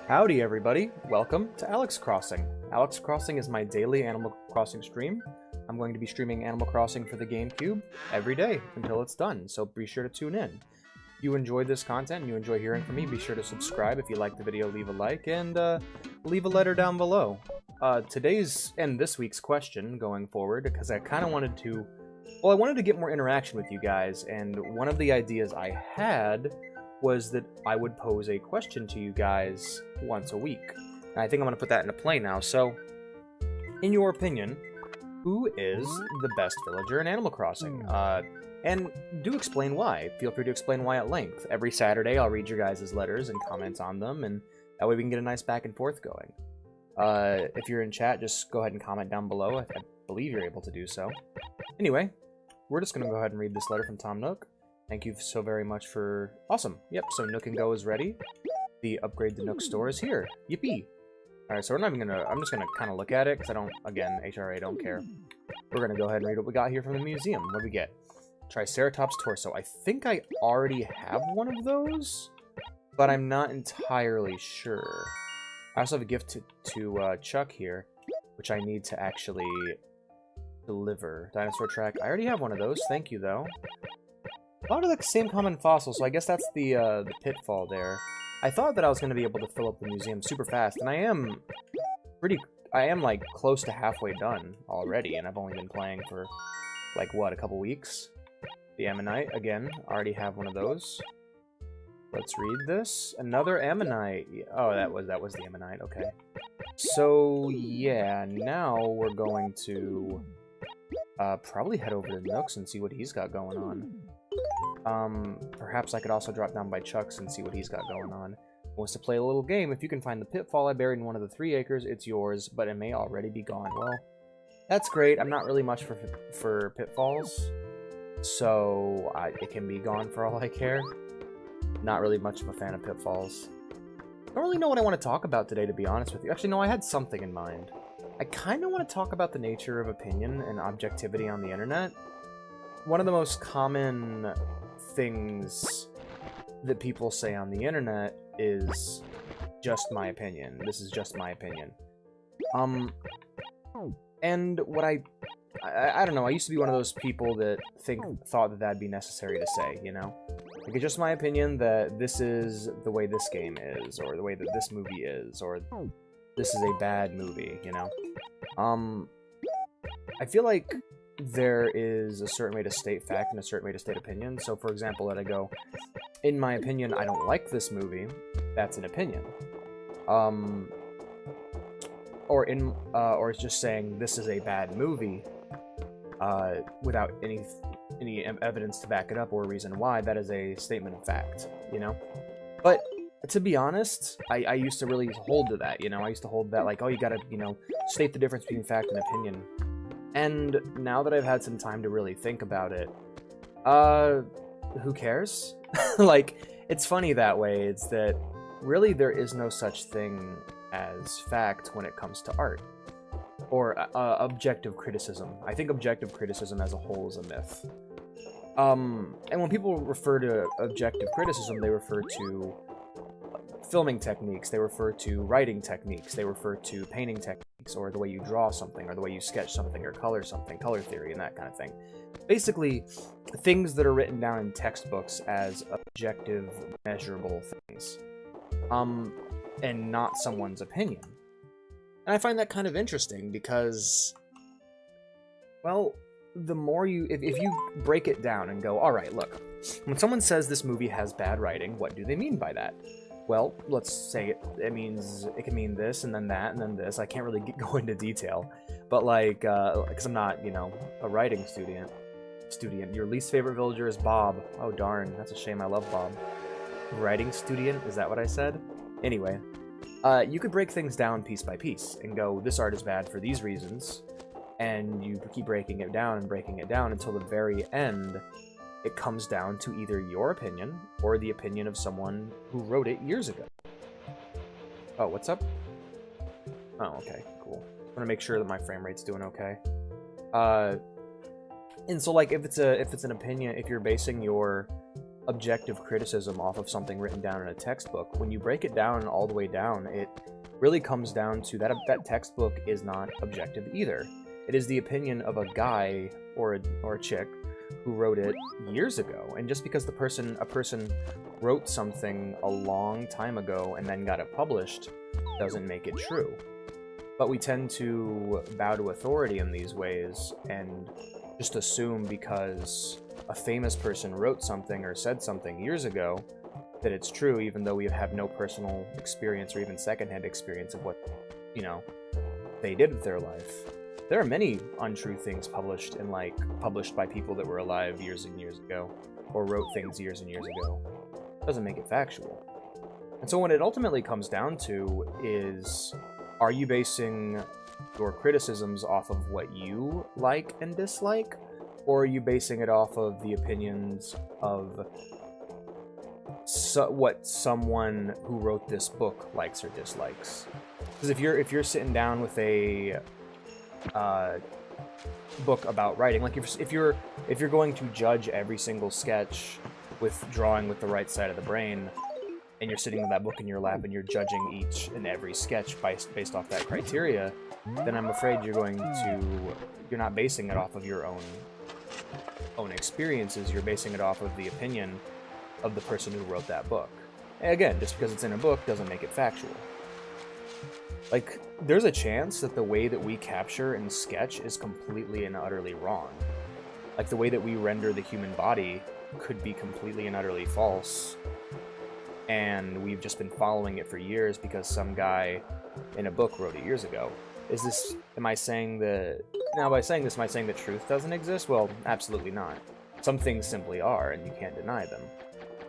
Howdy everybody, welcome to Alex Crossing. Alex Crossing is my daily Animal Crossing stream. I'm going to be streaming Animal Crossing for the GameCube every day until it's done, so be sure to tune in. If you enjoyed this content and you enjoy hearing from me, be sure to subscribe. If you like the video, leave a like, and leave a letter down below. Today's and this week's question going forward, because I kind of wanted to... Well, I wanted to get more interaction with you guys, and one of the ideas I had was that I would pose a question to you guys once a week. And I think I'm going to put that into play now. So, in your opinion, who is the best villager in Animal Crossing? And do explain why. Feel free to explain why at length. Every Saturday, I'll read your guys' letters and comment on them, and that way we can get a nice back and forth going. If you're in chat, just go ahead and comment down below. I believe you're able to do so. Anyway, we're just going to go ahead and read this letter from Tom Nook. Thank you so very much for... Awesome. Yep, so Nook and Go is ready. The upgrade to Nook store is here. Yippee! Alright, so we're not even gonna... I'm just gonna kind of look at it, because I don't... Again, HRA don't care. We're gonna go ahead and read what we got here from the museum. What do we get? Triceratops torso. I think I already have one of those, but I'm not entirely sure. I also have a gift to Chuck here, which I need to actually deliver. Dinosaur track. I already have one of those. Thank you, though. A lot of the same common fossils, so I guess that's the pitfall there. I thought that I was going to be able to fill up the museum super fast, and I am like close to halfway done already, and I've only been playing for like what, a couple weeks. The Ammonite again, already have one of those. Let's read this. Another Ammonite. Oh, that was the Ammonite. Okay. So yeah, now we're going to probably head over to Nooks and see what he's got going on. Perhaps I could also drop down by Chuck's and see what he's got going on. Wants to play a little game. If you can find the pitfall I buried in one of the 3 acres, it's yours, but it may already be gone. Well, that's great. I'm not really much for pitfalls, so it can be gone for all I care. Not really much of a fan of pitfalls. Don't really know what I want to talk about today, to be honest with you. Actually, no, I had something in mind. I kind of want to talk about the nature of opinion and objectivity on the internet. One of the most common things that people say on the internet is just my opinion. This is just my opinion. And what I don't know, I used to be one of those people that thought that that'd be necessary to say, you know? Like, it's just my opinion that this is the way this game is, or the way that this movie is, or this is a bad movie, you know? I feel like there is a certain way to state fact and a certain way to state opinion. So, for example, let I go, in my opinion, I don't like this movie. That's an opinion. Or it's just saying this is a bad movie, without any evidence to back it up or a reason why. That is a statement of fact, you know. But to be honest, I used to really hold to that, you know. I used to hold that, like, oh, you gotta, you know, state the difference between fact and opinion. And now that I've had some time to really think about it, who cares? Like, it's funny that way. It's that really there is no such thing as fact when it comes to art. Or objective criticism. I think objective criticism as a whole is a myth. And when people refer to objective criticism, they refer to filming techniques, they refer to writing techniques, they refer to painting techniques, or the way you draw something, or the way you sketch something, or color something, color theory, and that kind of thing. Basically, things that are written down in textbooks as objective, measurable things. And not someone's opinion. And I find that kind of interesting because, well, the more you... If you break it down and go, alright, look, when someone says this movie has bad writing, what do they mean by that? Well, let's say it can mean this, and then that, and then this. I can't really go into detail. But, like, because I'm not, you know, a writing student. Your least favorite villager is Bob. Oh, darn. That's a shame. I love Bob. Writing student? Is that what I said? Anyway. You could break things down piece by piece and go, this art is bad for these reasons, and you keep breaking it down until the very end it comes down to either your opinion or the opinion of someone who wrote it years ago. Oh, what's up? Oh, okay, cool. I want to make sure that my frame rate's doing okay. And so, like, if it's an opinion, if you're basing your objective criticism off of something written down in a textbook, when you break it down all the way down, it really comes down to that textbook is not objective either. It is the opinion of a guy or a chick who wrote it years ago, and just because a person wrote something a long time ago and then got it published doesn't make it true. But we tend to bow to authority in these ways and just assume because a famous person wrote something or said something years ago that it's true, even though we have no personal experience or even secondhand experience of what, you know, they did with their life. There are many untrue things published by people that were alive years and years ago, or wrote things years and years ago. Doesn't make it factual. And so what it ultimately comes down to is, are you basing your criticisms off of what you like and dislike, or are you basing it off of the opinions of what someone who wrote this book likes or dislikes? Because if you're sitting down with a book about writing, like if you're going to judge every single sketch with drawing with the right side of the brain, and you're sitting with that book in your lap and you're judging each and every sketch based off that criteria, then I'm afraid you're not basing it off of your own experiences. You're basing it off of the opinion of the person who wrote that book. And again, just because it's in a book doesn't make it factual. Like, there's a chance that the way that we capture and sketch is completely and utterly wrong. Like, the way that we render the human body could be completely and utterly false, and we've just been following it for years because some guy in a book wrote it years ago. Am I saying that... Now, by saying this, am I saying that truth doesn't exist? Well, absolutely not. Some things simply are, and you can't deny them.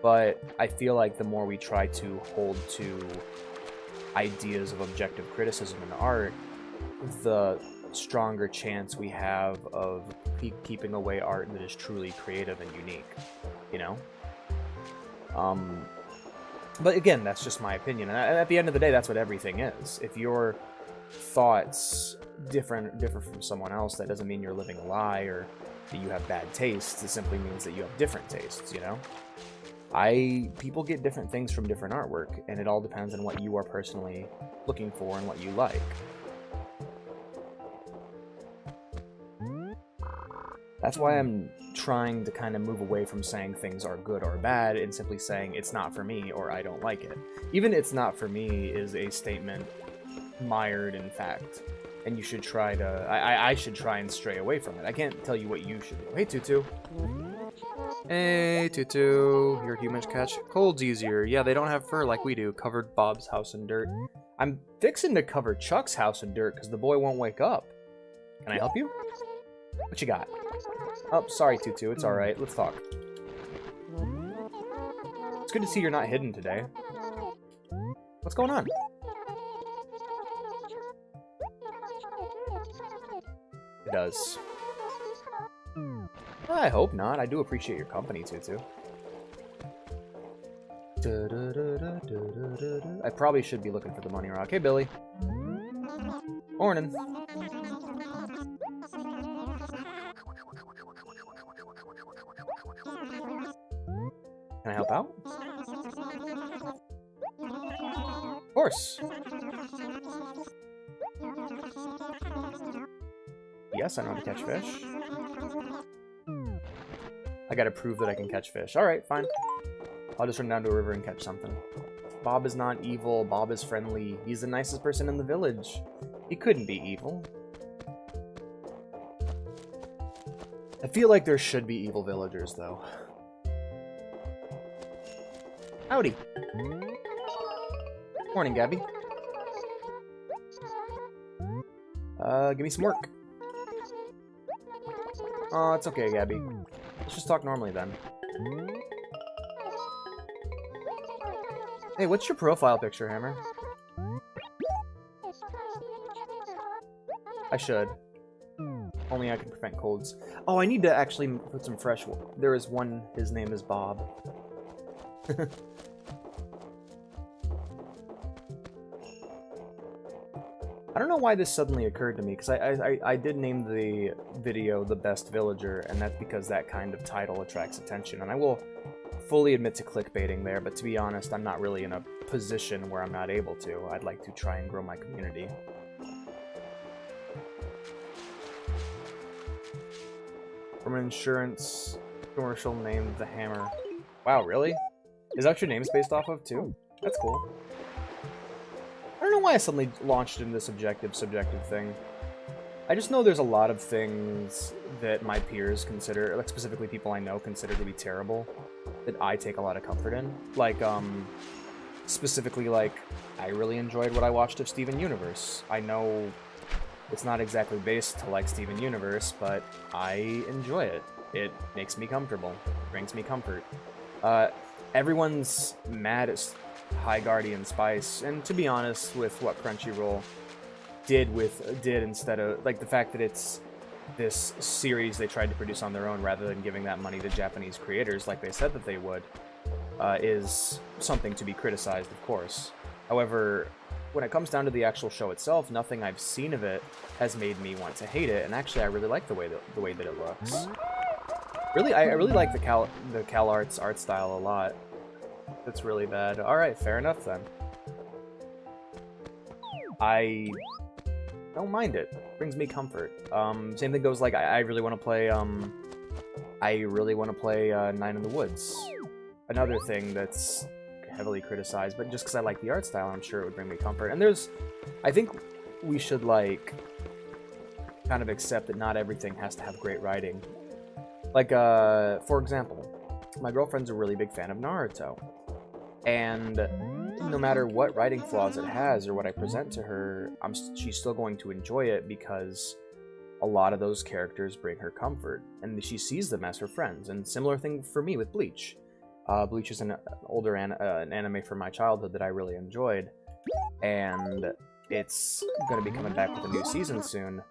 But I feel like the more we try to hold to ideas of objective criticism in art, the stronger chance we have of keeping away art that is truly creative and unique, you know? But again, that's just my opinion, and at the end of the day, that's what everything is. If your thoughts differ from someone else, that doesn't mean you're living a lie or that you have bad tastes. It simply means that you have different tastes, you know? People get different things from different artwork, and it all depends on what you are personally looking for and what you like. That's why I'm trying to kind of move away from saying things are good or bad and simply saying it's not for me or I don't like it. Even it's not for me is a statement mired in fact, and you should try to... I should try and stray away from it. I can't tell you what you should do. Hey, Tutu. Hey, Tutu. Your humans catch colds easier. Yeah, they don't have fur like we do. Covered Bob's house in dirt. I'm fixing to cover Chuck's house in dirt because the boy won't wake up. Can I help you? What you got? Oh, sorry, Tutu. It's alright. Let's talk. It's good to see you're not hidden today. What's going on? It does. I hope not. I do appreciate your company, Tutu. I probably should be looking for the money rock. Hey, Billy. Morning. Can I help out? Of course. Yes, I know how to catch fish. I gotta prove that I can catch fish. Alright, fine. I'll just run down to a river and catch something. Bob is not evil. Bob is friendly. He's the nicest person in the village. He couldn't be evil. I feel like there should be evil villagers, though. Howdy. Morning, Gabby. Give me some work. Oh, it's okay, Gabby. Let's just talk normally, then. Hey, what's your profile picture, Hammer? I should. Only I can prevent colds. Oh, I need to actually put some fresh water. There is one, his name is Bob. I don't know why this suddenly occurred to me, because I did name the video The Best Villager, and that's because that kind of title attracts attention, and I will fully admit to clickbaiting there, but to be honest, I'm not really in a position where I'm not able to. I'd like to try and grow my community. From an insurance commercial named The Hammer. Wow, really? Is that what your name's based off of, too? That's cool. I don't know why I suddenly launched into this subjective thing. I just know there's a lot of things that my peers consider, like specifically people I know consider to be terrible, that I take a lot of comfort in. Like, specifically, like, I really enjoyed what I watched of Steven Universe. I know it's not exactly based to like Steven Universe, but I enjoy it. It makes me comfortable. It brings me comfort. Everyone's mad at High Guardian Spice, and to be honest, with what Crunchyroll did instead of, like, the fact that it's this series they tried to produce on their own rather than giving that money to Japanese creators like they said that they would, is something to be criticized, of course. However, when it comes down to the actual show itself, nothing I've seen of it has made me want to hate it, and actually I really like the way that it looks. Really, I really like the CalArts art style a lot. That's really bad. Alright, fair enough then. I don't mind it. Brings me comfort. Same thing goes, like, I really want to play, Nine in the Woods. Another thing that's heavily criticized, but just because I like the art style, I'm sure it would bring me comfort. And I think we should, like, kind of accept that not everything has to have great writing. Like, for example, my girlfriend's a really big fan of Naruto. And no matter what writing flaws it has or what I present to her, she's still going to enjoy it because a lot of those characters bring her comfort, and she sees them as her friends. And similar thing for me with Bleach. Bleach is an older an anime from my childhood that I really enjoyed, and it's going to be coming back with a new season soon.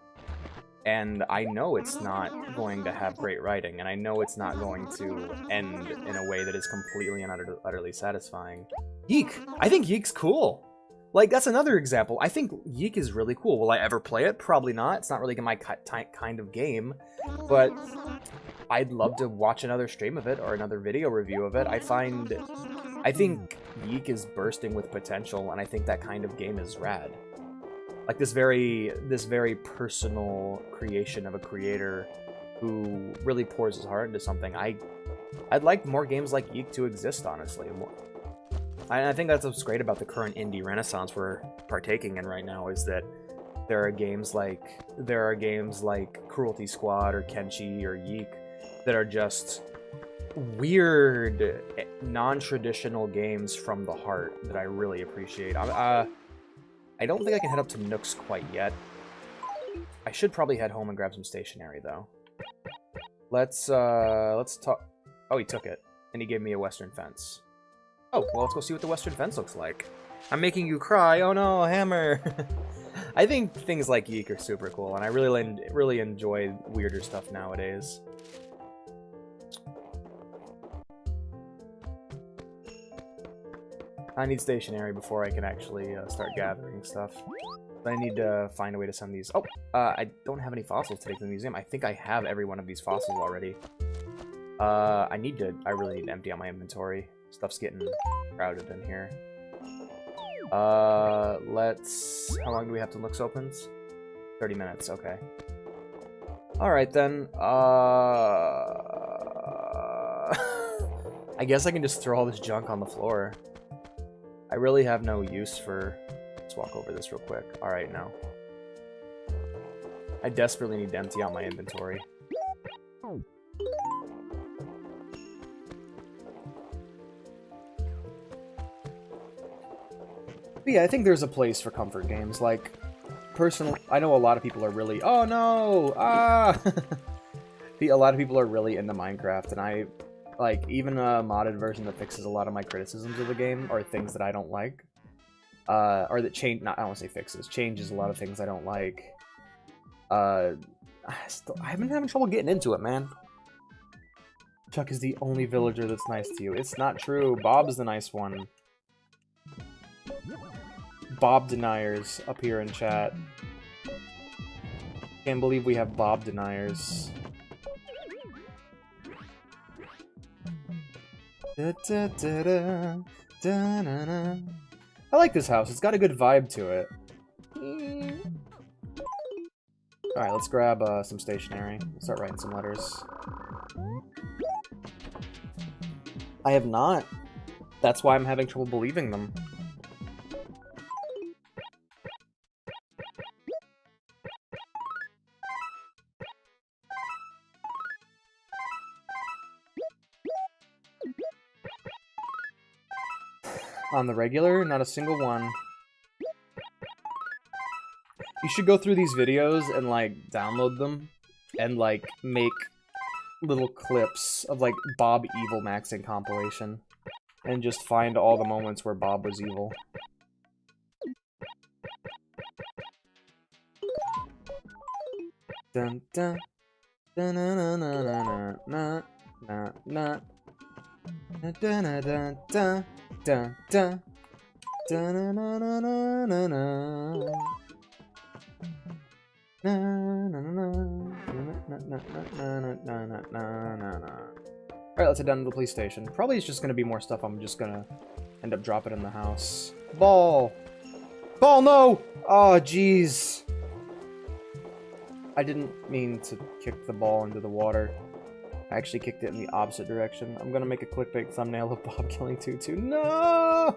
And I know it's not going to have great writing, and I know it's not going to end in a way that is completely and utterly satisfying. Yeek! I think Yeek's cool! Like, that's another example. I think Yeek is really cool. Will I ever play it? Probably not. It's not really my kind of game, but I'd love to watch another stream of it or another video review of it. I think Yeek is bursting with potential, and I think that kind of game is rad. Like this very personal creation of a creator who really pours his heart into something. I'd like more games like Yeek to exist, honestly. I think that's what's great about the current indie renaissance we're partaking in right now, is that there are games like Cruelty Squad or Kenshi or Yeek that are just weird, non-traditional games from the heart that I really appreciate. I don't think I can head up to Nook's quite yet. I should probably head home and grab some stationery, though. Let's talk... Oh, he took it. And he gave me a western fence. Oh, well, let's go see what the western fence looks like. I'm making you cry! Oh no, Hammer! I think things like Yeek are super cool, and I really enjoy weirder stuff nowadays. I need stationery before I can actually start gathering stuff. But I need to find a way to send these... Oh! I don't have any fossils to take to the museum. I think I have every one of these fossils already. I really need to empty out my inventory. Stuff's getting crowded in here. How long do we have till Nook's opens? 30 minutes, okay. Alright then, I guess I can just throw all this junk on the floor. I really have no use for... Let's walk over this real quick. Alright, no. I desperately need to empty out my inventory. But yeah, I think there's a place for comfort games. Like, personally, I know a lot of people are really... Oh no! Ah! A lot of people are really into Minecraft, and like, even a modded version that fixes a lot of my criticisms of the game, or things that I don't like, or that change, I don't want to say fixes, changes a lot of things I don't like. I've been having trouble getting into it, man. Chuck is the only villager that's nice to you. It's not true. Bob's the nice one. Bob deniers up here in chat. Can't believe we have Bob deniers. Da, da, da, da, da, na, na. I like this house. It's got a good vibe to it. Alright, let's grab some stationery. Start writing some letters. I have not. That's why I'm having trouble believing them. On the regular, not a single one. You should go through these videos and, like, download them and, like, make little clips of, like, Bob evil maxing compilation. And just find all the moments where Bob was evil. Dun dun dun na na na na na na na na dun dun dun dun dun dun dun na na na na na. Alright, let's head down to the police station. Probably it's just gonna be more stuff I'm just gonna end up dropping in the house. Ball! Ball, no! Oh, jeez. I didn't mean to kick the ball into the water. I actually kicked it in the opposite direction. I'm gonna make a clickbait thumbnail of Bob killing Tutu. No!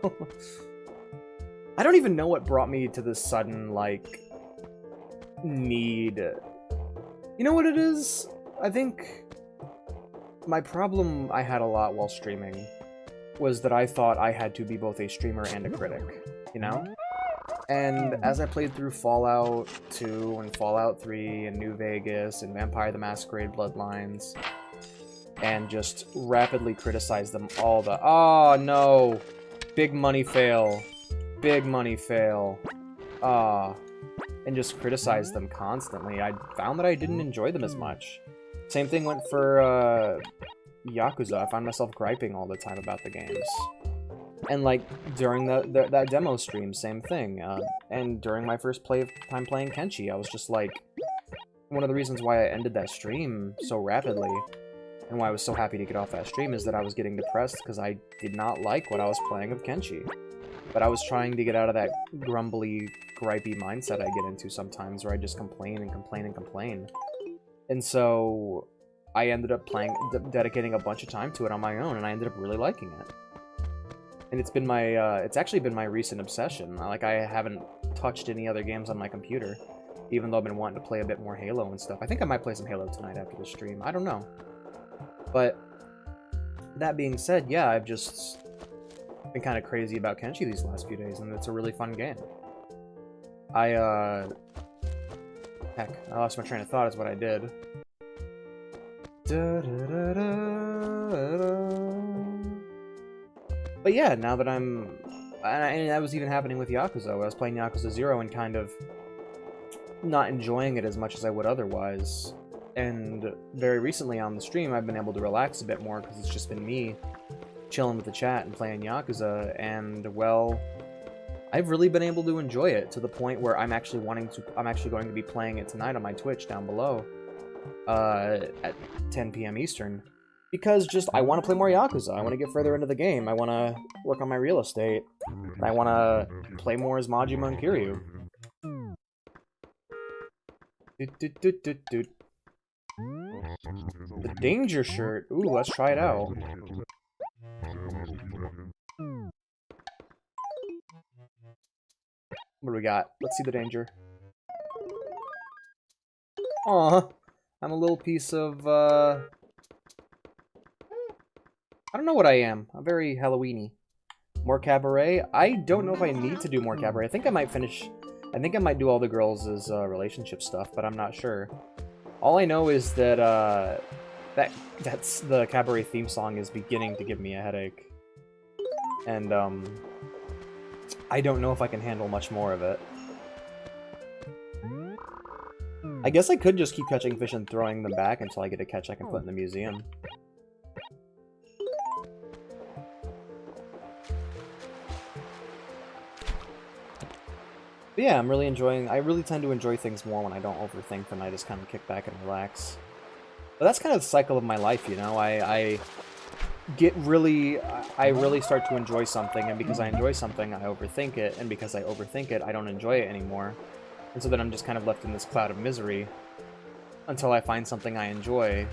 I don't even know what brought me to this sudden, like, need. You know what it is? I think my problem I had a lot while streaming was that I thought I had to be both a streamer and a critic, you know? And as I played through Fallout 2 and Fallout 3 and New Vegas and Vampire the Masquerade Bloodlines and just rapidly criticized them all the— oh no! Big money fail. Big money fail. And just criticized them constantly, I found that I didn't enjoy them as much. Same thing went for Yakuza. I found myself griping all the time about the games. And like during that demo stream, same thing. And during my first time playing Kenshi, I was just like, one of the reasons why I ended that stream so rapidly and why I was so happy to get off that stream is that I was getting depressed because I did not like what I was playing of Kenshi. But I was trying to get out of that grumbly, gripey mindset I get into sometimes where I just complain and complain and complain. And so I ended up dedicating a bunch of time to it on my own, and I ended up really liking it. And it's been my, it's actually been my recent obsession. Like, I haven't touched any other games on my computer, even though I've been wanting to play a bit more Halo and stuff. I think I might play some Halo tonight after the stream. I don't know. But that being said, yeah, I've just been kind of crazy about Kenshi these last few days, and it's a really fun game. Heck, I lost my train of thought is what I did. But yeah, now that and that was even happening with Yakuza. I was playing Yakuza 0 and kind of not enjoying it as much as I would otherwise. And very recently on the stream, I've been able to relax a bit more because it's just been me chilling with the chat and playing Yakuza, and well, I've really been able to enjoy it to the point where I'm actually going to be playing it tonight on my Twitch down below at 10 p.m. Eastern, because just I want to play more Yakuza. I want to get further into the game. I want to work on my real estate. And I want to play more as Majima and Kiryu. The danger shirt. Ooh, let's try it out. What do we got? Let's see the danger. Aw, I'm a little piece of, I don't know what I am. I'm very Halloween-y. More cabaret? I don't know if I need to do more cabaret. I think I might do all the girls' relationship stuff, but I'm not sure. All I know is that, that's the cabaret theme song is beginning to give me a headache. And, I don't know if I can handle much more of it. I guess I could just keep catching fish and throwing them back until I get a catch I can put in the museum. But yeah, I'm really enjoying... I really tend to enjoy things more when I don't overthink them. I just kind of kick back and relax. But that's kind of the cycle of my life, you know? I really start to enjoy something, and because I enjoy something, I overthink it, and because I overthink it, I don't enjoy it anymore. And so then I'm just kind of left in this cloud of misery until I find something I enjoy.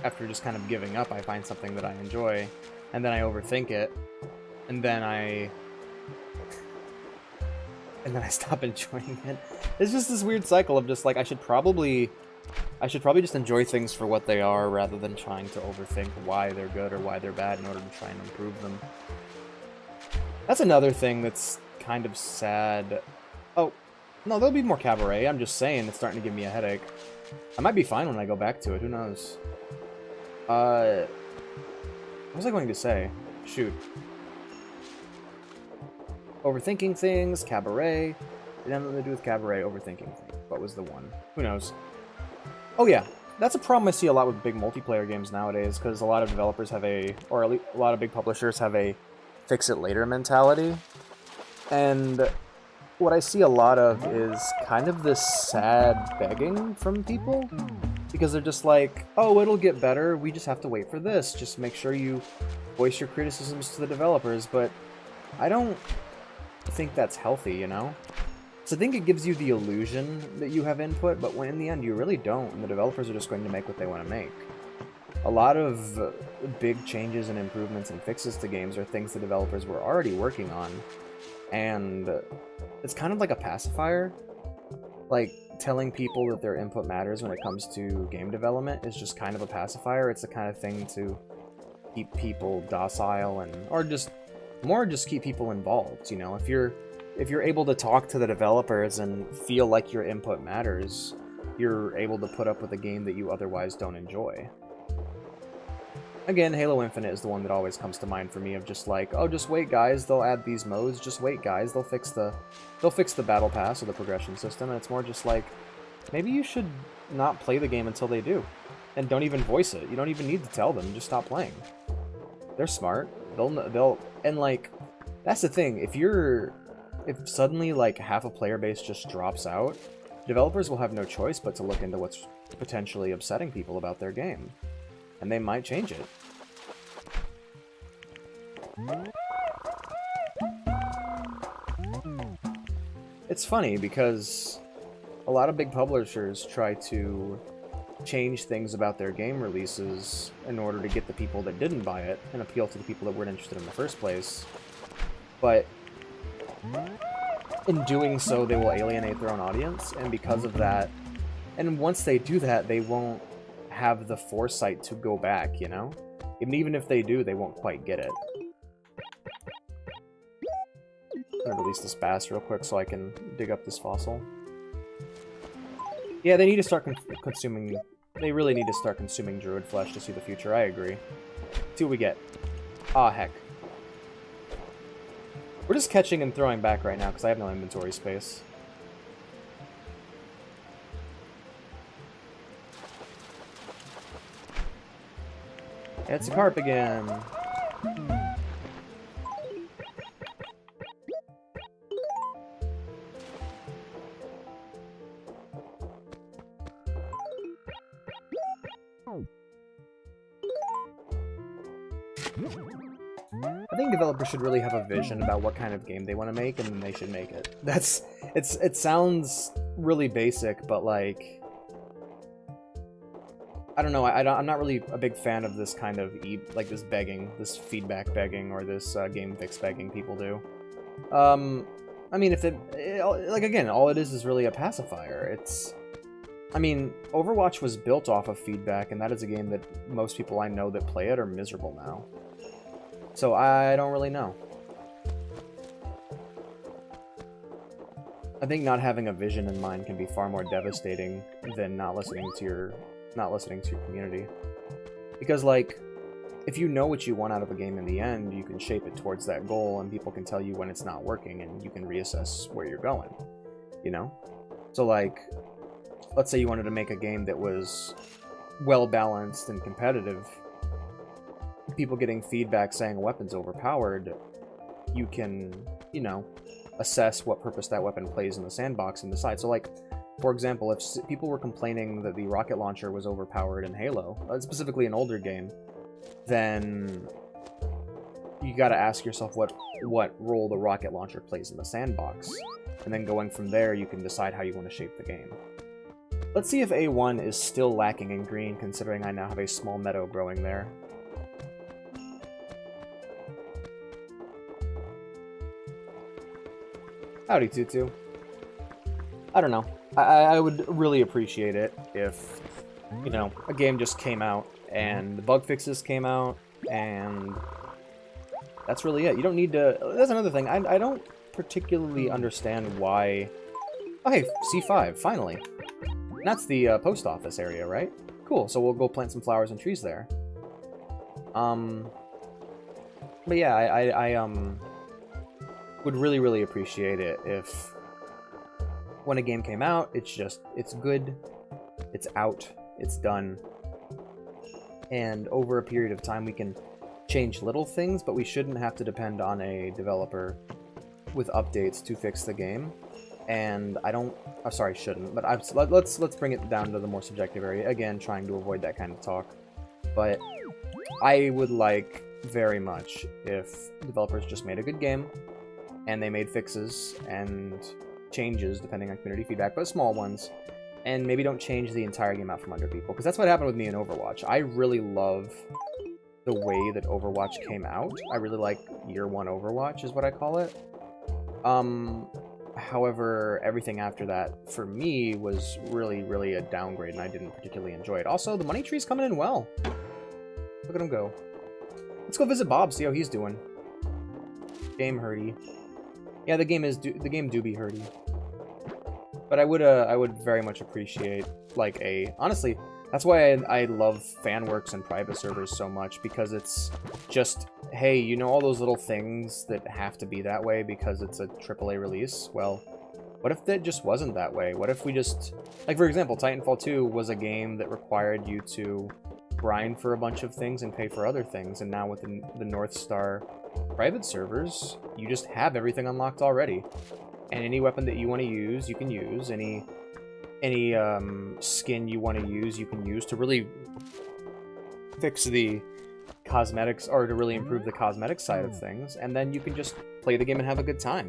After just kind of giving up, I find something that I enjoy, and then I overthink it, and then I stop enjoying it. It's just this weird cycle of just like I should probably just enjoy things for what they are rather than trying to overthink why they're good or why they're bad in order to try and improve them. That's another thing that's kind of sad. Oh, no, there'll be more Cabaret. I'm just saying it's starting to give me a headache. I might be fine when I go back to it. Who knows? What was I going to say? Shoot. Overthinking things, Cabaret. It had nothing to do with Cabaret, overthinking things. What was the one? Who knows? Oh yeah, that's a problem I see a lot with big multiplayer games nowadays, because a lot of developers have or at least a lot of big publishers have a fix-it-later mentality. And what I see a lot of is kind of this sad begging from people, because they're just like, oh, it'll get better, we just have to wait for this, just make sure you voice your criticisms to the developers, but I don't think that's healthy, you know? So I think it gives you the illusion that you have input, but when in the end you really don't, and the developers are just going to make what they want to make. A lot of big changes and improvements and fixes to games are things the developers were already working on, and it's kind of like a pacifier. Like, telling people that their input matters when it comes to game development is just kind of a pacifier. It's the kind of thing to keep people docile or just keep people involved, you know? If you're able to talk to the developers and feel like your input matters, you're able to put up with a game that you otherwise don't enjoy. Again, Halo Infinite is the one that always comes to mind for me, of just like, oh, just wait guys, they'll add these modes, just wait guys, they'll fix the battle pass or the progression system, and it's more just like, maybe you should not play the game until they do. And don't even voice it. You don't even need to tell them, just stop playing. They're smart. And like, that's the thing, if suddenly like half a player base just drops out, developers will have no choice but to look into what's potentially upsetting people about their game. And they might change it. It's funny because a lot of big publishers try to change things about their game releases in order to get the people that didn't buy it and appeal to the people that weren't interested in the first place. But in doing so, they will alienate their own audience, and because of that, and once they do that, they won't have the foresight to go back, you know? And even if they do, they won't quite get it. I'm gonna release this bass real quick so I can dig up this fossil. Yeah, they need to start consuming... They really need to start consuming druid flesh to see the future, I agree. See what we get. Ah, heck. We're just catching and throwing back right now because I have no inventory space. It's a carp again. I think developers should really have a vision about what kind of game they want to make, and then they should make it. It sounds really basic, but like, I don't know, I'm not really a big fan of this kind of, like this begging, this feedback begging, or this game fix begging people do. I mean, like again, all it is really a pacifier. I mean, Overwatch was built off of feedback, and that is a game that most people I know that play it are miserable now. So I don't really know. I think not having a vision in mind can be far more devastating than not listening to your community. Because, like, if you know what you want out of a game in the end, you can shape it towards that goal, and people can tell you when it's not working, and you can reassess where you're going, you know? So, like, let's say you wanted to make a game that was well-balanced and competitive. People getting feedback saying a weapon's overpowered, you can, you know, assess what purpose that weapon plays in the sandbox and decide. So, like, for example, if people were complaining that the rocket launcher was overpowered in Halo, specifically an older game, then you got to ask yourself what role the rocket launcher plays in the sandbox. And then going from there, you can decide how you want to shape the game. Let's see if A1 is still lacking in green, considering I now have a small meadow growing there. Howdy, Tutu. I don't know. I would really appreciate it if, you know, a game just came out and the bug fixes came out and that's really it. You don't need to... That's another thing. I don't particularly understand why... Oh, hey, C5, finally. That's the post office area, right? Cool, so we'll go plant some flowers and trees there. But yeah, I would really, really appreciate it if when a game came out, it's good, it's out, it's done, and over a period of time we can change little things, but we shouldn't have to depend on a developer with updates to fix the game. And I don't... Oh, sorry, shouldn't, but let's bring it down to the more subjective area. Again, trying to avoid that kind of talk. But I would like very much if developers just made a good game, and they made fixes and changes depending on community feedback, but small ones, and maybe don't change the entire game out from under people, because that's what happened with me in Overwatch. I really love the way that Overwatch came out. I really like Year 1 Overwatch, is what I call it. However, everything after that, for me, was really, really a downgrade, and I didn't particularly enjoy it. Also, the money tree's coming in well. Look at him go. Let's go visit Bob, see how he's doing. Game hurdy. Yeah, the game do be hurdy. But I would very much appreciate, like, honestly, that's why I love FanWorks and private servers so much, because it's just, hey, you know all those little things that have to be that way because it's a AAA release? Well, what if that just wasn't that way? What if we just... Like, for example, Titanfall 2 was a game that required you to grind for a bunch of things and pay for other things, and now with the North Star private servers, you just have everything unlocked already. And any weapon that you want to use, you can use. Any skin you want to use, you can use to really fix the cosmetics, or to really improve the cosmetic side of things, and then you can just play the game and have a good time.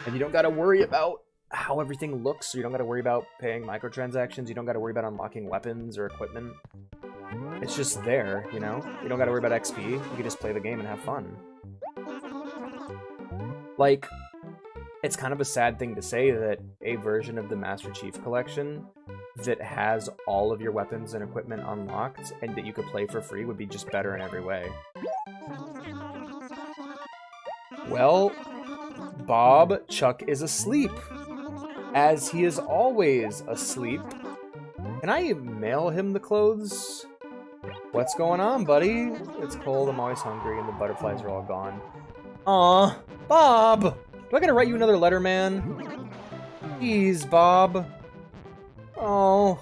And you don't got to worry about how everything looks, you don't got to worry about paying microtransactions, you don't got to worry about unlocking weapons or equipment. It's just there, you know? You don't got to worry about XP, you can just play the game and have fun. Like, it's kind of a sad thing to say that a version of the Master Chief Collection that has all of your weapons and equipment unlocked and that you could play for free would be just better in every way. Well, Bob Chuck is asleep, as he is always asleep. Can I mail him the clothes? What's going on, buddy? It's cold, I'm always hungry, and the butterflies are all gone. Aw, Bob! Do I gotta write you another letter, man? Jeez, Bob. Oh.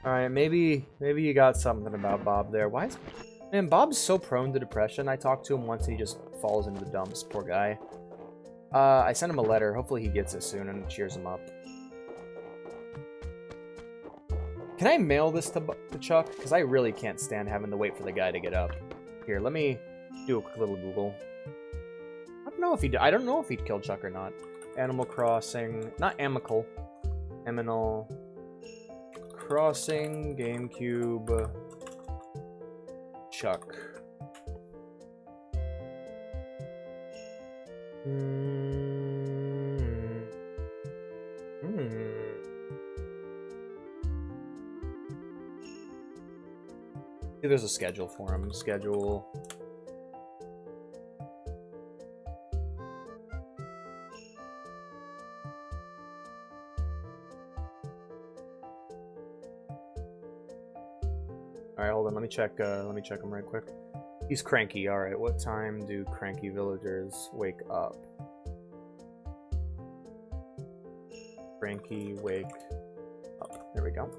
Alright, maybe you got something about Bob there. Why is... Man, Bob's so prone to depression. I talked to him once and he just falls into the dumps. Poor guy. I sent him a letter. Hopefully he gets it soon and cheers him up. Can I mail this to Chuck? Because I really can't stand having to wait for the guy to get up. Here, let me do a quick little Google. I don't know if he'd kill Chuck or not. Animal Crossing, not Amical. Animal Crossing, GameCube, Chuck. See, there's a schedule for him. Schedule. Alright, hold on, let me check him right quick. He's cranky, alright. What time do cranky villagers wake up? Cranky wake up. There we go.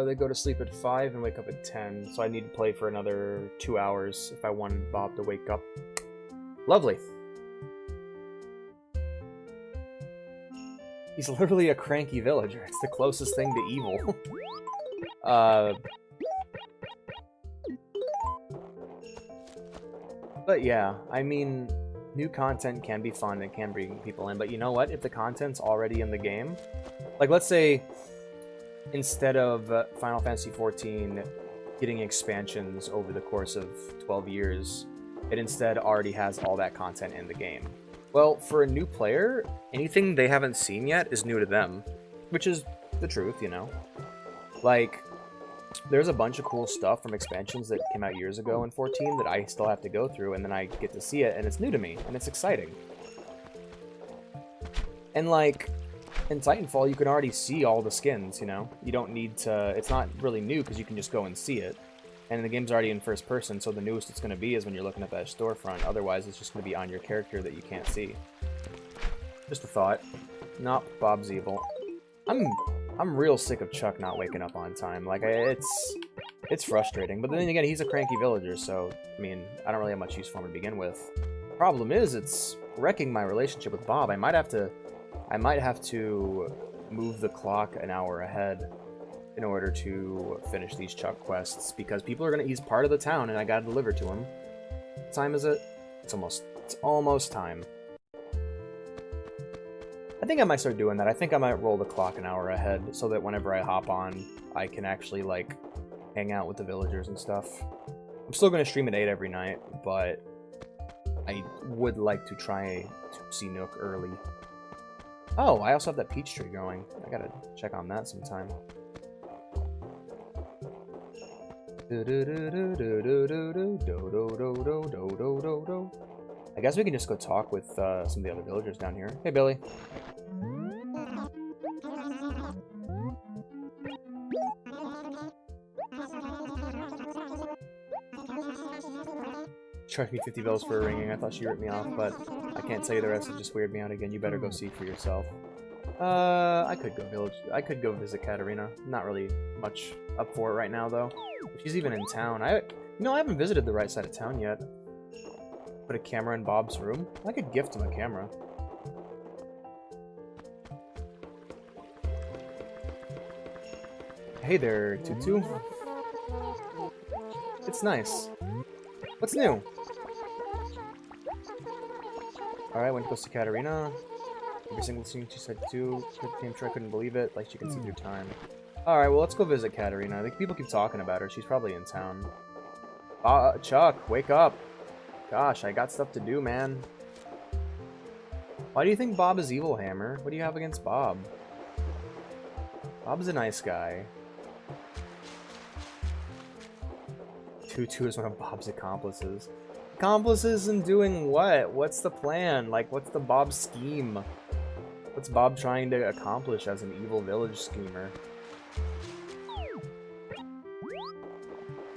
They go to sleep at 5 and wake up at 10, so I need to play for another 2 hours if I want Bob to wake up. Lovely. He's literally a cranky villager. It's the closest thing to evil. But yeah, I mean, new content can be fun and can bring people in, but you know what? If the content's already in the game, like let's say instead of Final Fantasy XIV getting expansions over the course of 12 years, it instead already has all that content in the game. Well, for a new player, anything they haven't seen yet is new to them, which is the truth, you know? Like, there's a bunch of cool stuff from expansions that came out years ago in 14 that I still have to go through, and then I get to see it, and it's new to me, and it's exciting. And like, in Titanfall, you can already see all the skins, you know? You don't need to... It's not really new, because you can just go and see it. And the game's already in first person, so the newest it's going to be is when you're looking at that storefront. Otherwise, it's just going to be on your character that you can't see. Just a thought. Nope, Bob's evil. I'm real sick of Chuck not waking up on time. Like, it's frustrating. But then again, he's a cranky villager, so, I mean, I don't really have much use for him to begin with. Problem is, it's wrecking my relationship with Bob. I might have to move the clock an hour ahead in order to finish these Chuck quests, because people are he's part of the town and I gotta deliver to him. What time is it? It's almost time. I think I might start doing that. I think I might roll the clock an hour ahead so that whenever I hop on, I can actually, like, hang out with the villagers and stuff. I'm still gonna stream at 8 every night, but I would like to try to see Nook early. Oh, I also have that peach tree going. I gotta check on that sometime. I guess we can just go talk with some of the other villagers down here. Hey, Billy. Charge me 50 bells for ringing. I thought she ripped me off, but I can't tell you the rest. It just weirded me out again. You better go see for yourself. I could go visit Katarina. Not really much up for it right now, though. She's even in town. I haven't visited the right side of town yet. Put a camera in Bob's room. I could gift him a camera. Hey there, Tutu. It's nice. What's new? Alright, went to go see Katarina. Every single thing she said too. Came sure I couldn't believe it. Like she can see through time. Alright, well let's go visit Katarina. I think people keep talking about her. She's probably in town. Chuck, wake up. Gosh, I got stuff to do, man. Why do you think Bob is evil, Hammer? What do you have against Bob? Bob's a nice guy. Tutu is one of Bob's accomplices. Accomplices in doing what? What's the plan? Like, what's the Bob scheme? What's Bob trying to accomplish as an evil village schemer?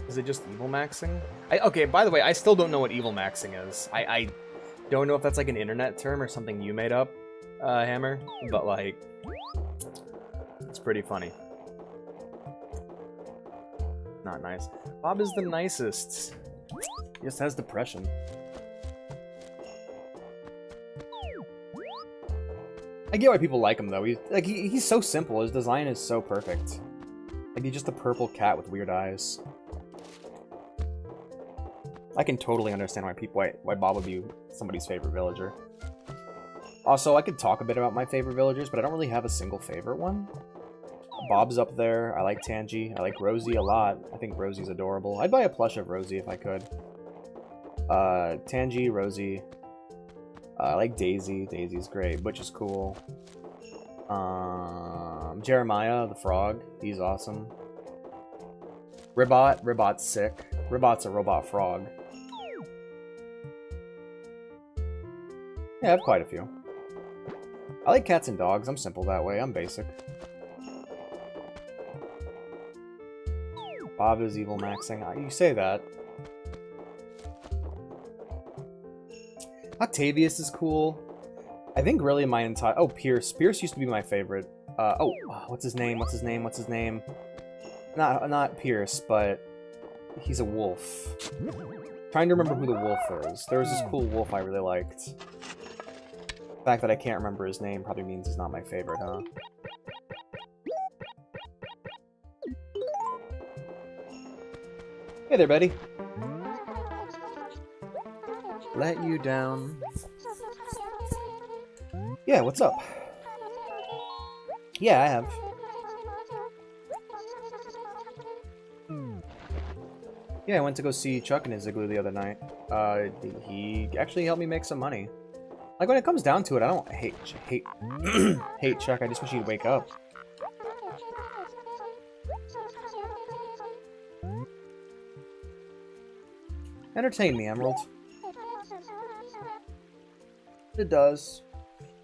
Is it just evil maxing? Okay, by the way, I still don't know what evil maxing is. I don't know if that's like an internet term or something you made up, Hammer, but like, it's pretty funny. Not nice. Bob is the nicest. He just has depression. I get why people like him though. He's so simple. His design is so perfect. Like he's just a purple cat with weird eyes. I can totally understand why Bob would be somebody's favorite villager. Also, I could talk a bit about my favorite villagers, but I don't really have a single favorite one. Bob's up there. I like Tangy. I like Rosie a lot. I think Rosie's adorable. I'd buy a plush of Rosie if I could. Tangy, Rosie. I like Daisy. Daisy's great. Butch is cool. Jeremiah, the frog. He's awesome. Ribbot's sick. Ribbot's a robot frog. Yeah, I have quite a few. I like cats and dogs. I'm simple that way. I'm basic. Bob is evil maxing. You say that. Octavius is cool. I think really my entire... Oh, Pierce. Pierce used to be my favorite. What's his name? Not Pierce, but he's a wolf. Trying to remember who the wolf is. There was this cool wolf I really liked. The fact that I can't remember his name probably means he's not my favorite, huh? Hey there, Betty. Let you down. Yeah, what's up? Yeah, I have. Yeah, I went to go see Chuck and his igloo the other night. He actually helped me make some money. Like, when it comes down to it, I don't hate hate Chuck. I just wish he'd wake up. Entertain me, Emerald. It does.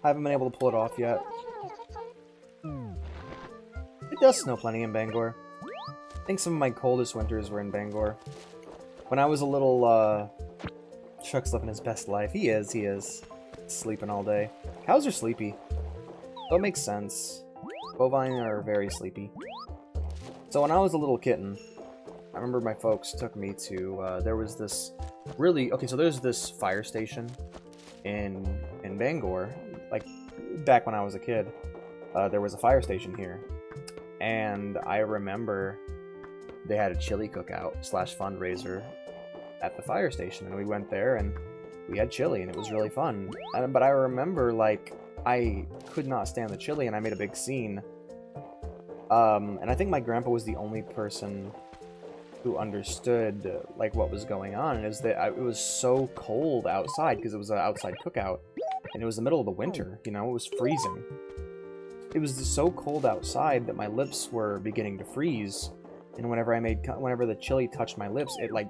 I haven't been able to pull it off yet. It does snow plenty in Bangor. I think some of my coldest winters were in Bangor. When I was a little, Chuck's living his best life. He is. Sleeping all day. Cows are sleepy. So it makes sense. Bovine are very sleepy. So when I was a little kitten, I remember my folks took me to, there was this really... Okay, so there's this fire station in Bangor. Like, back when I was a kid, there was a fire station here. And I remember they had a chili cookout / fundraiser at the fire station, and we went there and we had chili, and it was really fun. But I remember, like, I could not stand the chili, and I made a big scene. And I think my grandpa was the only person who understood, like, what was going on. And it was that it was so cold outside, because it was an outside cookout, and it was the middle of the winter, you know, it was freezing. It was so cold outside that my lips were beginning to freeze, and whenever the chili touched my lips, it, like,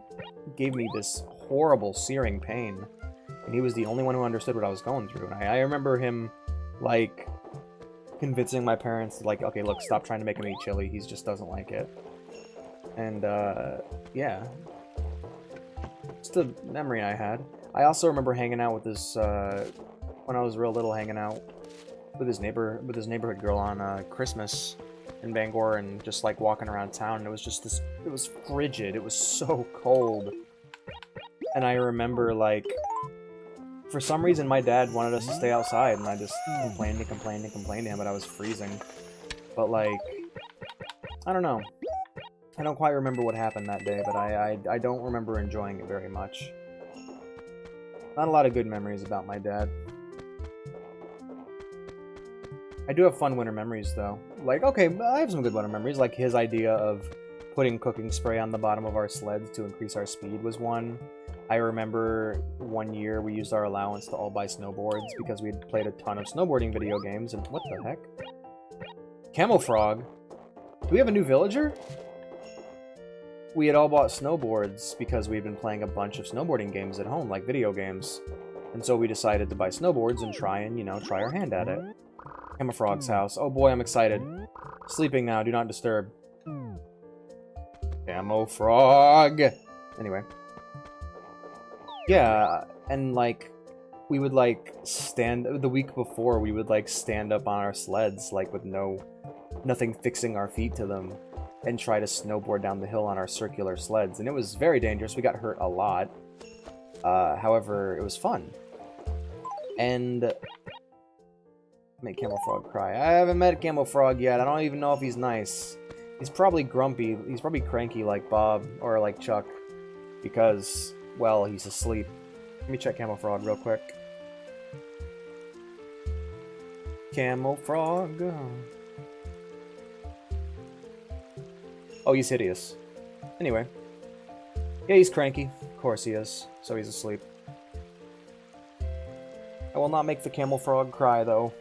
gave me this horrible searing pain. And he was the only one who understood what I was going through. And I remember him, like, convincing my parents, like, okay, look, stop trying to make him eat chili, he just doesn't like it. And, yeah. Just a memory I had. I also remember hanging out with this, when I was real little, hanging out with his neighborhood girl on Christmas in Bangor, and just like walking around town, and it was just this, it was frigid, it was so cold. And I remember, like, for some reason my dad wanted us to stay outside, and I just complained to him, but I was freezing. But, like, I don't know. I don't quite remember what happened that day, but I don't remember enjoying it very much. Not a lot of good memories about my dad. I do have fun winter memories, though. Like, okay, I have some good winter memories, like his idea of putting cooking spray on the bottom of our sleds to increase our speed was one. I remember one year we used our allowance to all buy snowboards because we had played a ton of snowboarding video games, and what the heck? Camofrog? Do we have a new villager? We had all bought snowboards because we had been playing a bunch of snowboarding games at home, like video games. And so we decided to buy snowboards and try and, you know, try our hand at it. Camofrog's house. Oh boy, I'm excited. Sleeping now, do not disturb. Camofrog! Anyway. Yeah, and, like, we would, like, the week before, we would, like, stand up on our sleds, like, with nothing fixing our feet to them, and try to snowboard down the hill on our circular sleds. And it was very dangerous. We got hurt a lot. However, it was fun. And make Camofrog cry. I haven't met Camofrog yet. I don't even know if he's nice. He's probably grumpy. He's probably cranky like Bob or like Chuck because, well, he's asleep. Let me check Camofrog real quick. Camofrog. Oh, he's hideous. Anyway. Yeah, he's cranky. Of course he is. So he's asleep. I will not make the Camofrog cry, though.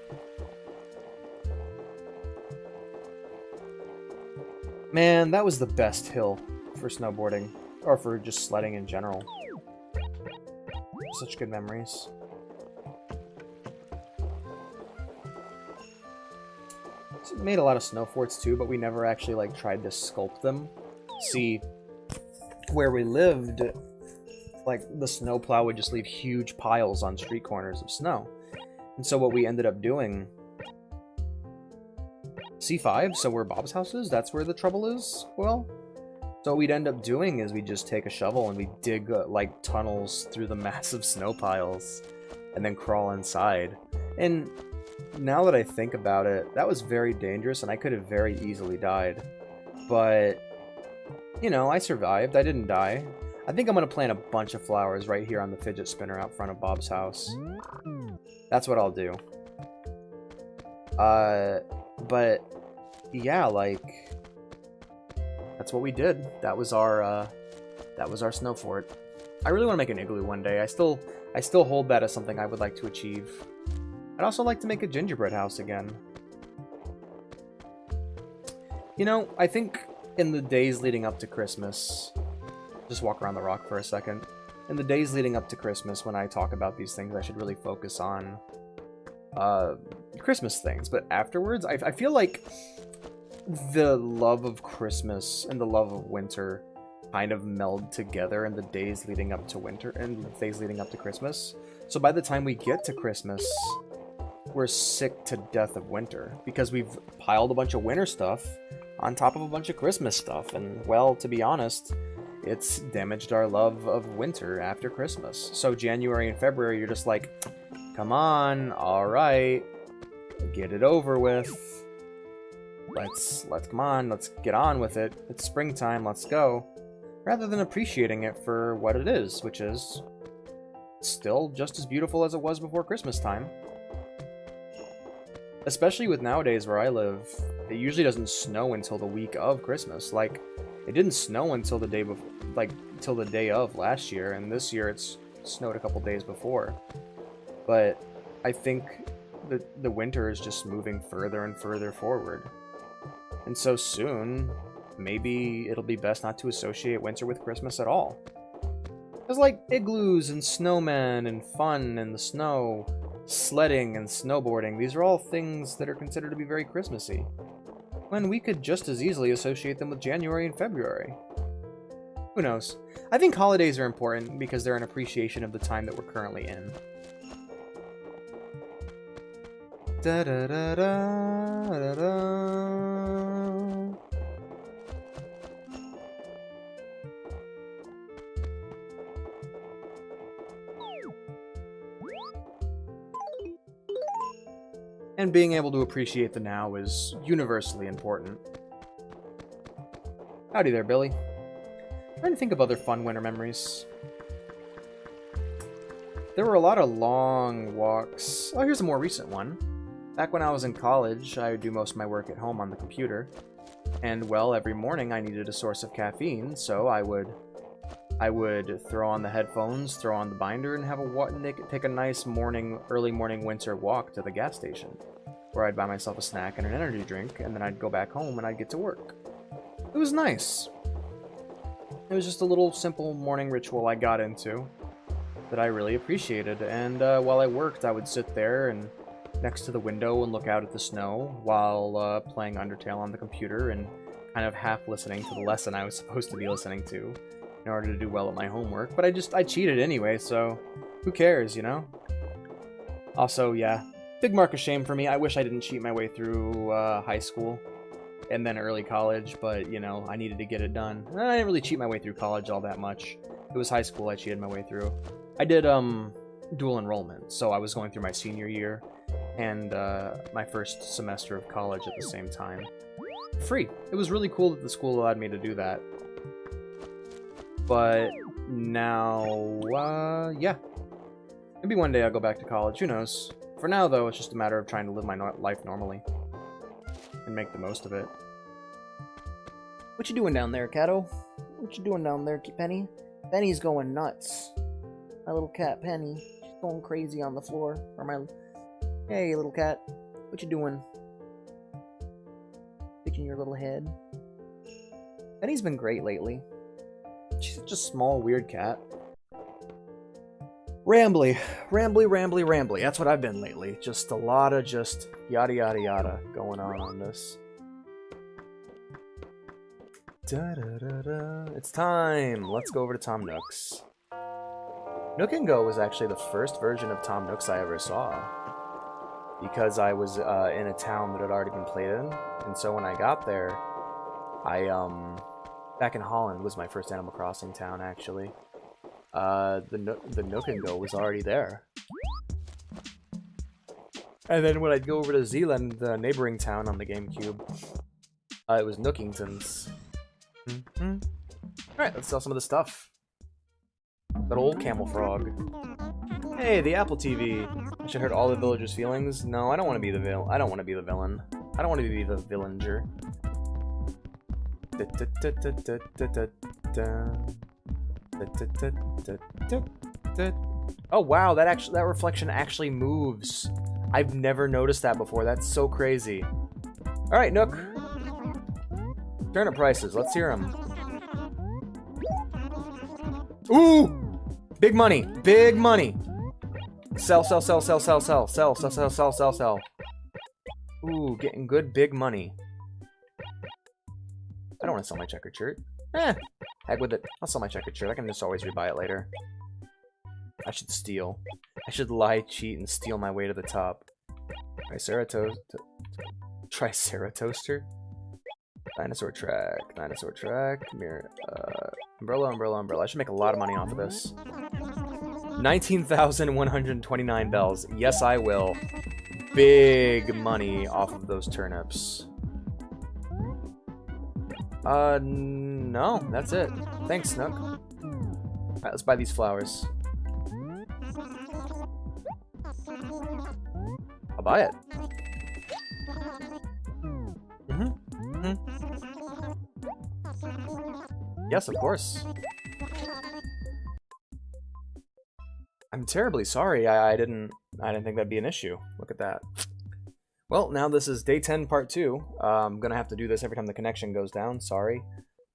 Man, that was the best hill for snowboarding. Or for just sledding in general. Such good memories. So we made a lot of snow forts too, but we never actually like tried to sculpt them. See, where we lived, like the snowplow would just leave huge piles on street corners of snow. And so what we ended up doing... C5, so where Bob's house is, that's where the trouble is? Well, so what we'd end up doing is we'd just take a shovel and we'd dig, like, tunnels through the massive snow piles and then crawl inside. And now that I think about it, that was very dangerous and I could have very easily died. But you know, I survived. I didn't die. I think I'm going to plant a bunch of flowers right here on the fidget spinner out front of Bob's house. That's what I'll do. But yeah, like, that's what we did. That was our snow fort. I really want to make an igloo one day. I still hold that as something I would like to achieve. I'd also like to make a gingerbread house again. You know, I think in the days leading up to Christmas, just walk around the rock for a second. In the days leading up to Christmas, when I talk about these things, I should really focus on Christmas things. But afterwards, I feel like the love of Christmas and the love of winter kind of meld together in the days leading up to winter and the days leading up to Christmas. So by the time we get to Christmas, we're sick to death of winter because we've piled a bunch of winter stuff on top of a bunch of Christmas stuff. And, well, to be honest, it's damaged our love of winter after Christmas. So January and February, you're just like, come on, all right, get it over with. Come on, let's get on with it. It's springtime, let's go. Rather than appreciating it for what it is, which is still just as beautiful as it was before Christmas time. Especially with nowadays where I live, it usually doesn't snow until the week of Christmas. Like, it didn't snow until the day before, like, till the day of last year, and this year it's snowed a couple days before. But I think that the winter is just moving further and further forward. And so soon, maybe it'll be best not to associate winter with Christmas at all. There's like igloos and snowmen and fun and the snow, sledding and snowboarding. These are all things that are considered to be very Christmassy, when we could just as easily associate them with January and February. Who knows? I think holidays are important because they're an appreciation of the time that we're currently in. Da da da da da da. And being able to appreciate the now is universally important. Howdy there, Billy. I'm trying to think of other fun winter memories. There were a lot of long walks. Oh, here's a more recent one. Back when I was in college, I would do most of my work at home on the computer. And, well, every morning I needed a source of caffeine, so I would throw on the headphones, throw on the binder, and take a nice early morning winter walk to the gas station, where I'd buy myself a snack and an energy drink, and then I'd go back home and I'd get to work. It was nice. It was just a little simple morning ritual I got into that I really appreciated, and while I worked, I would sit there and next to the window and look out at the snow while playing Undertale on the computer and kind of half listening to the lesson I was supposed to be listening to in order to do well at my homework. But I cheated anyway, so who cares, you know? Also, yeah, big mark of shame for me. I wish I didn't cheat my way through high school and then early college, but, you know, I needed to get it done. And I didn't really cheat my way through college all that much. It was high school I cheated my way through. I did dual enrollment, so I was going through my senior year and my first semester of college at the same time. Free. It was really cool that the school allowed me to do that. But now, yeah. Maybe one day I'll go back to college, who knows. For now, though, it's just a matter of trying to live my life normally and make the most of it. What you doing down there, Cato? What you doing down there, Penny? Penny's going nuts. My little cat, Penny. She's going crazy on the floor. Hey, little cat. What you doing? Sticking your little head. Penny's been great lately. She's such a small, weird cat. Rambly. That's what I've been lately. Just a lot of just yada yada yada going on this. Da da da da. It's time! Let's go over to Tom Nook's. Nook and Go was actually the first version of Tom Nook's I ever saw, because I was in a town that had already been played in, and so when I got there, back in Holland was my first Animal Crossing town, actually. The Nook and Go was already there. And then when I'd go over to Zealand, the neighboring town on the GameCube, it was Nookington's. Alright, let's sell some of the stuff. That old camel frog. Hey, the Apple TV. I should hurt all the villagers' feelings. No, I don't want to be the villain. I don't want to be the villain. I don't want to be the villager. Oh wow, that reflection actually moves. I've never noticed that before. That's so crazy. All right, Nook. Turnip prices. Let's hear them. Ooh, big money. Big money. Sell, sell, sell, sell, sell, sell, sell, sell, sell, sell, sell, sell. Ooh, getting good big money. I don't want to sell my checkered shirt. Heck with it. I'll sell my checkered shirt. I can just always rebuy it later. I should steal. I should lie, cheat, and steal my way to the top. Triceratoaster? Dinosaur track. Dinosaur track. Mirror. Umbrella, umbrella, umbrella. I should make a lot of money off of this. 19,129 bells. Yes, I will. Big money off of those turnips. No, that's it. Thanks, Snook. Alright, let's buy these flowers. I'll buy it. Yes, of course. I'm terribly sorry. I didn't think that'd be an issue. Look at that. Well, now this is day 10, part 2. I'm gonna have to do this every time the connection goes down. Sorry,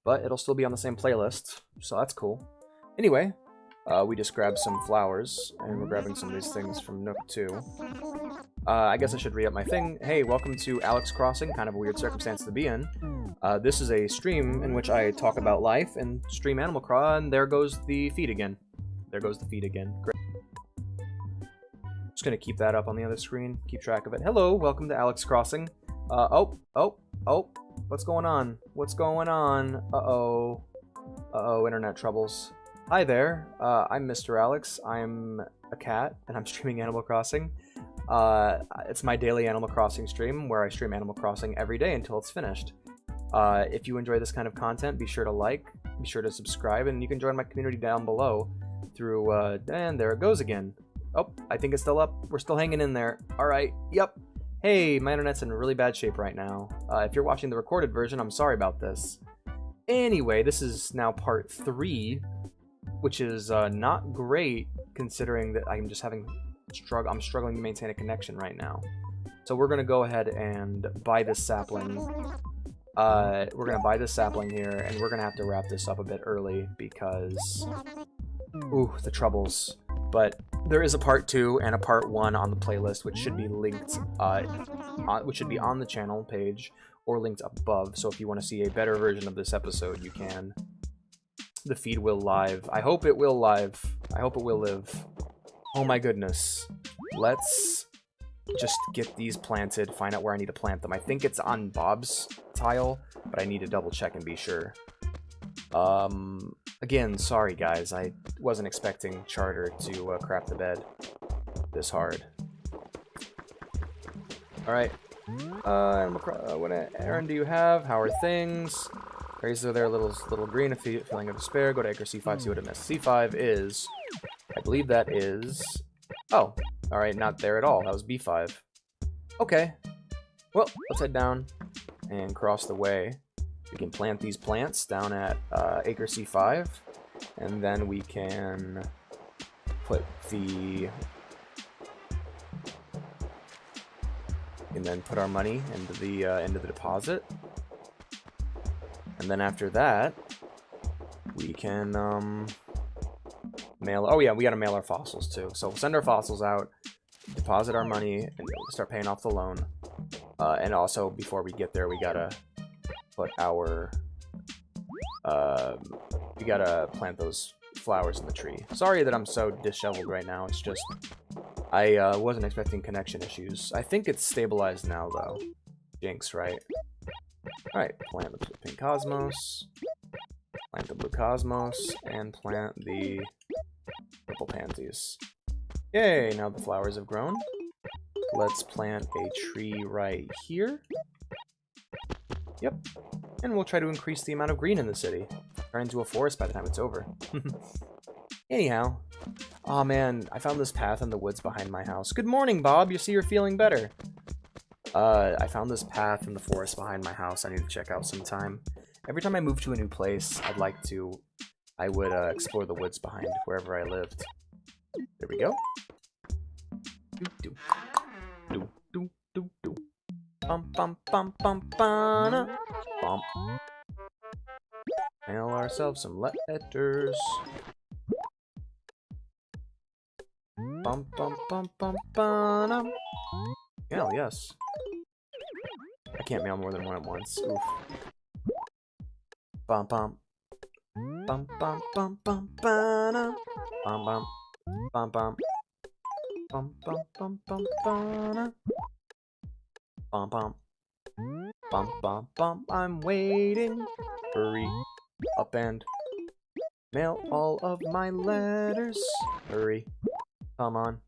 but it'll still be on the same playlist, so that's cool. Anyway, we just grabbed some flowers, and we're grabbing some of these things from Nook too. I guess I should re-up my thing. Hey, welcome to Alex Crossing. Kind of a weird circumstance to be in. This is a stream in which I talk about life and stream Animal Crossing. And there goes the feed again. There goes the feed again. Great. Just gonna keep that up on the other screen. Keep track of it. Hello, welcome to Alex Crossing. Oh, what's going on? What's going on? Uh-oh, internet troubles. Hi there, I'm Mr. Alex. I'm a cat, and I'm streaming Animal Crossing. It's my daily Animal Crossing stream, where I stream Animal Crossing every day until it's finished. If you enjoy this kind of content, be sure to like, be sure to subscribe, and you can join my community down below through, and there it goes again. Oh, I think it's still up. We're still hanging in there. Alright, yep. Hey, my internet's in really bad shape right now. If you're watching the recorded version, I'm sorry about this. Anyway, this is now part 3, which is not great considering that I'm just having I'm struggling to maintain a connection right now. So we're gonna go ahead and buy this sapling. We're gonna buy this sapling here, and we're gonna have to wrap this up a bit early because, ooh, the troubles. But there is a part 2 and a part 1 on the playlist, which should be linked, which should be on the channel page or linked up above. So if you want to see a better version of this episode, you can. The feed will live. I hope it will live. I hope it will live. Oh my goodness. Let's just get these planted, find out where I need to plant them. I think it's on Bob's tile, but I need to double check and be sure. Again, sorry guys, I wasn't expecting Charter to crap the bed this hard. Alright. What errand do you have? How are things? Raise their little green, a feeling of despair. Go to Acre C5, see what it missed. C5 is, I believe that is, oh, alright, not there at all. That was B5. Okay. Well, let's head down and cross the way. We can plant these plants down at Acre C5, and then we can put the, and then put our money into the deposit, and then after that we can mail. Oh yeah, we gotta mail our fossils too. So we'll send our fossils out, deposit our money, and start paying off the loan. And also before we get there, we gotta put our we gotta plant those flowers in the tree. Sorry that I'm so disheveled right now. It's just I wasn't expecting connection issues. I think it's stabilized now though. Jinx, right? Alright, plant the pink cosmos, plant the blue cosmos, and plant the purple pansies. Yay, now the flowers have grown. Let's plant a tree right here. Yep. And we'll try to increase the amount of green in the city. turn into a forest by the time it's over. Anyhow. Aw, man, I found this path in the woods behind my house. Good morning, Bob. You see you're feeling better. I found this path in the forest behind my house I need to check out sometime. Every time I move to a new place, I would explore the woods behind wherever I lived. There we go. Do, do, do, do, do. Bum, bum, bum, bum, bum, bum. Mail ourselves some letters. Bum, bum, bum, bum, bum. Hell yes. I can't mail more than one at once. Oof. Bum, bum. Bum, bum, bum, bum, bum, bum, bum, bum, bum. Bum, bum, bum, bum, bum. Bum, bum. Bum, bum, bum. I'm waiting. Hurry up and mail all of my letters. Hurry. Come on.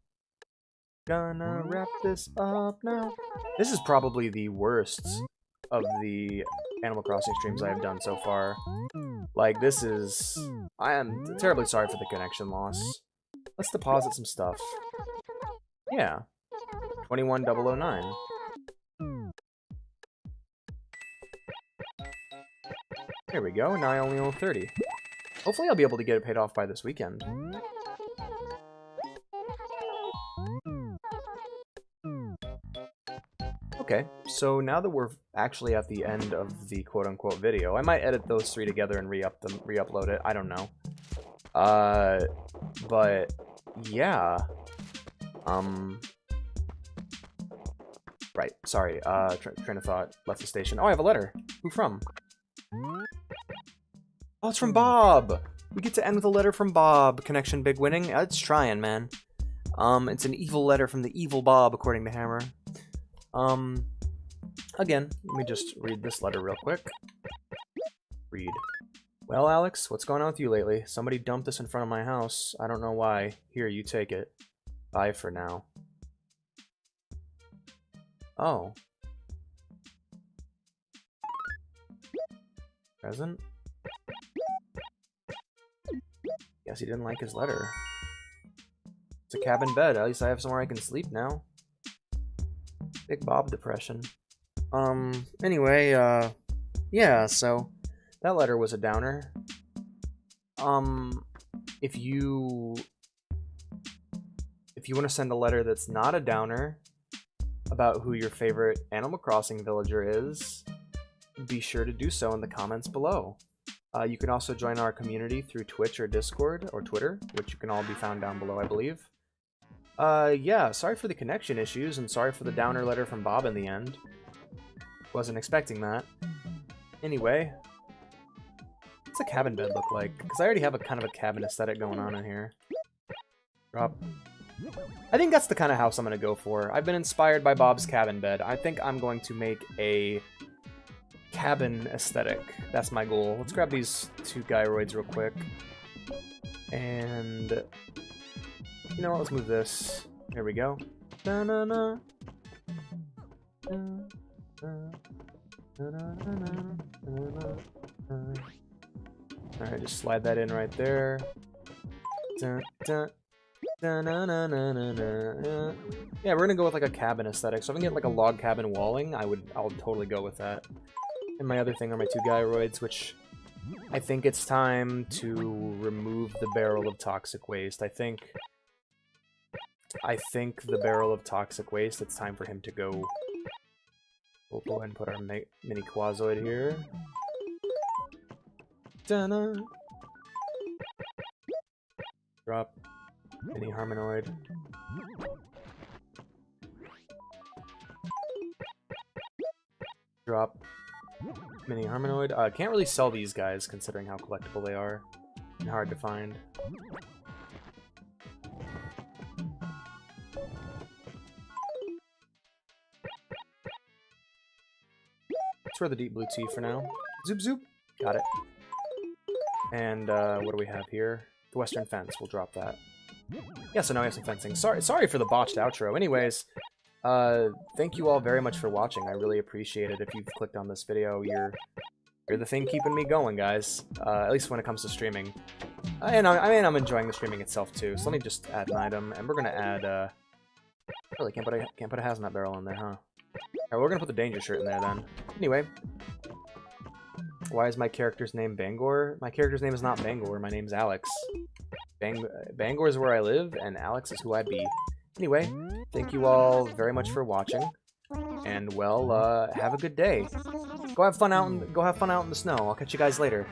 Gonna wrap this up now. This is probably the worst of the Animal Crossing streams I have done so far. Like, this is... I am terribly sorry for the connection loss. Let's deposit some stuff. Yeah. 21009. There we go, now I only owe 30. Hopefully I'll be able to get it paid off by this weekend. Okay, so now that we're actually at the end of the quote-unquote video, I might edit those three together and re-upload it. I don't know. But yeah. Right. Sorry. Train of thought. Left the station. Oh, I have a letter. Who from? Oh, it's from Bob. We get to end with a letter from Bob. Connection big winning. It's trying, man. It's an evil letter from the evil Bob, according to Hammer. Again, let me just read this letter real quick. Read. Well, Alex, what's going on with you lately? Somebody dumped this in front of my house. I don't know why. Here, you take it. Bye for now. Oh. Present? Guess he didn't like his letter. It's a cabin bed. At least I have somewhere I can sleep now. Big Bob depression. Anyway, yeah, so that letter was a downer. If you want to send a letter that's not a downer about who your favorite Animal Crossing villager is, be sure to do so in the comments below. You can also join our community through Twitch or Discord or Twitter, which can all be found down below, I believe. Yeah, sorry for the connection issues, and sorry for the downer letter from Bob in the end. Wasn't expecting that. Anyway, what's a cabin bed look like? Because I already have a kind of a cabin aesthetic going on in here. Drop. I think that's the kind of house I'm going to go for. I've been inspired by Bob's cabin bed. I think I'm going to make a cabin aesthetic. That's my goal. Let's grab these two gyroids real quick. And... you know what, let's move this. There we go. Da-na-na. Alright, just slide that in right there. Yeah, we're gonna go with like a cabin aesthetic. So if I can get like a log cabin walling, I'll totally go with that. And my other thing are my two gyroids, which I think it's time to remove the barrel of toxic waste. I think the barrel of toxic waste, it's time for him to go. We'll go ahead and put our mini Quazoid here. Da-na. Drop. Mini Harmonoid. Drop. Mini Harmonoid. Can't really sell these guys considering how collectible they are and hard to find. For the deep blue tea for now. Zoop zoop. Got it. And what do we have here? The western fence. We'll drop that. Yeah, so now we have some fencing. Sorry for the botched outro. Anyways, thank you all very much for watching. I really appreciate it. If you've clicked on this video, You're the thing keeping me going, guys. At least when it comes to streaming. And I'm enjoying the streaming itself too. So let me just add an item, and we're gonna add. Really can't put a hazmat barrel in there, huh? Alright, we're gonna put the danger shirt in there then. Anyway, why is my character's name Bangor? My character's name is not Bangor. My name's Alex. Bangor is where I live, and Alex is who I be. Anyway, thank you all very much for watching, and well, have a good day. Go have fun out in the snow. I'll catch you guys later.